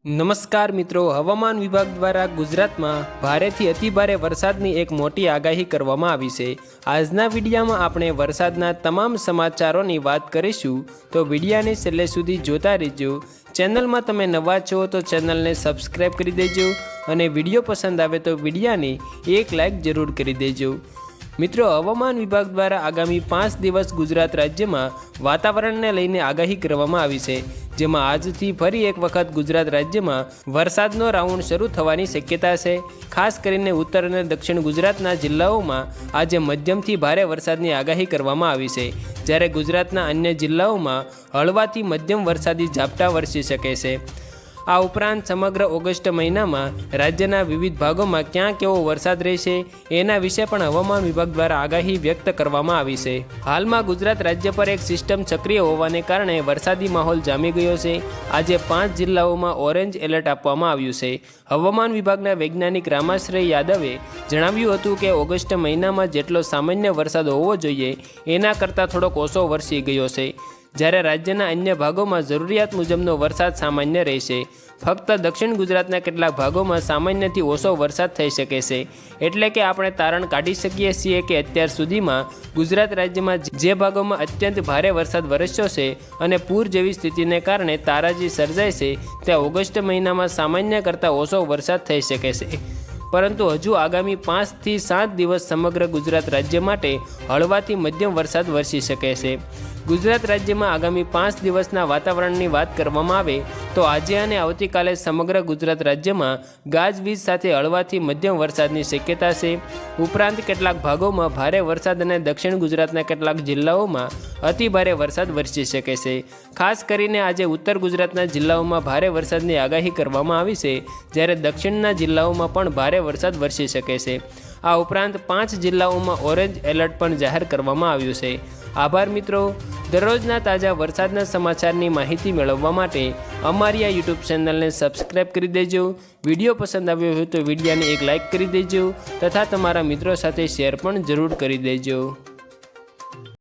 નમસ્કાર મિત્રો, હવામાન વિભાગ દ્વારા ગુજરાતમાં ભારેથી અતિભારે વરસાદની એક મોટી આગાહી કરવામાં આવી છે। આજના વિડીયોમાં આપણે વરસાદના તમામ સમાચારોની વાત કરીશું, તો વિડીયોને છેલ્લે સુધી જોતા રહેજો। ચેનલમાં તમે નવા છો તો ચેનલને સબસ્ક્રાઈબ કરી દેજો અને વિડીયો પસંદ આવે તો વિડીયોને એક લાઈક જરૂર કરી દેજો। મિત્રો, હવામાન વિભાગ દ્વારા આગામી 5 દિવસ ગુજરાત રાજ્યમાં વાતાવરણને લઈને આગાહી કરવામાં આવી છે, જેમાં આજથી ફરી એક વખત ગુજરાત રાજ્યમાં વરસાદનો રાઉન્ડ શરૂ થવાની શક્યતા છે। ખાસ કરીને ઉત્તર અને દક્ષિણ ગુજરાતના જિલ્લાઓમાં આજે મધ્યમથી ભારે વરસાદની આગાહી કરવામાં આવી છે, જ્યારે ગુજરાતના અન્ય જિલ્લાઓમાં હળવાથી મધ્યમ વરસાદી ઝાપટા વરસી શકે છે। આ ઉપરાંત સમગ્ર ઓગસ્ટ મહિનામાં રાજ્યના વિવિધ ભાગોમાં ક્યાં કેવો વરસાદ રહેશે એના વિશે પણ હવામાન વિભાગ દ્વારા આગાહી વ્યક્ત કરવામાં આવી છે। હાલમાં ગુજરાત રાજ્ય પર એક સિસ્ટમ સક્રિય હોવાને કારણે વરસાદી માહોલ જામી ગયો છે। આજે 5 જિલ્લાઓમાં ઓરેન્જ એલર્ટ આપવામાં આવ્યું છે। હવામાન વિભાગના વૈજ્ઞાનિક રામાશ્રય યાદવે જણાવ્યું હતું કે ઓગસ્ટ મહિનામાં જેટલો સામાન્ય વરસાદ હોવો જોઈએ એના કરતાં થોડોક ઓછો વરસી ગયો છે, જ્યારે રાજ્યના અન્ય ભાગોમાં જરૂરિયાત મુજબનો વરસાદ સામાન્ય રહેશે। ફક્ત દક્ષિણ ગુજરાતના કેટલાક ભાગોમાં સામાન્યથી ઓછો વરસાદ થઈ શકે છે। એટલે કે આપણે તારણ કાઢી શકીએ છીએ કે અત્યાર સુધીમાં ગુજરાત રાજ્યમાં જે ભાગોમાં અત્યંત ભારે વરસાદ વરસ્યો છે અને પૂર જેવી સ્થિતિને કારણે તારાજી સર્જાય છે, ત્યાં ઓગસ્ટ મહિનામાં સામાન્ય કરતાં ઓછો વરસાદ થઈ શકે છે। પરંતુ હજુ આગામી 5 થી 7 દિવસ સમગ્ર ગુજરાત રાજ્ય માટે હળવાથી મધ્યમ વરસાદ વરસી શકે છે। ગુજરાત રાજ્યમાં આગામી 5 દિવસના વાતાવરણની વાત કરવામાં આવે તો આજે અને આવતીકાલે સમગ્ર ગુજરાત રાજ્યમાં ગાજવીજ સાથે હળવાથી મધ્યમ વરસાદની શક્યતા છે। ઉપરાંત કેટલાક ભાગોમાં ભારે વરસાદ અને દક્ષિણ ગુજરાતના કેટલાક જિલ્લાઓમાં અતિભારે વરસાદ વરસી શકે છે। ખાસ કરીને આજે ઉત્તર ગુજરાતના જિલ્લાઓમાં ભારે વરસાદની આગાહી કરવામાં આવી છે, જ્યારે દક્ષિણના જિલ્લાઓમાં પણ ભારે વરસાદ વરસી શકે છે। આ ઉપરાંત 5 જિલ્લાઓમાં ઓરેન્જ એલર્ટ પણ જાહેર કરવામાં આવ્યું છે। આભાર મિત્રો। દરરોજના તાજા વરસાદના સમાચારની માહિતી મેળવવા માટે અમારી આ યુટ્યુબ ચેનલને સબસ્ક્રાઈબ કરી દેજો। વિડીયો પસંદ આવ્યો હોય તો વિડીયોને એક લાઈક કરી દેજો તથા તમારા મિત્રો સાથે શેર પણ જરૂર કરી દેજો।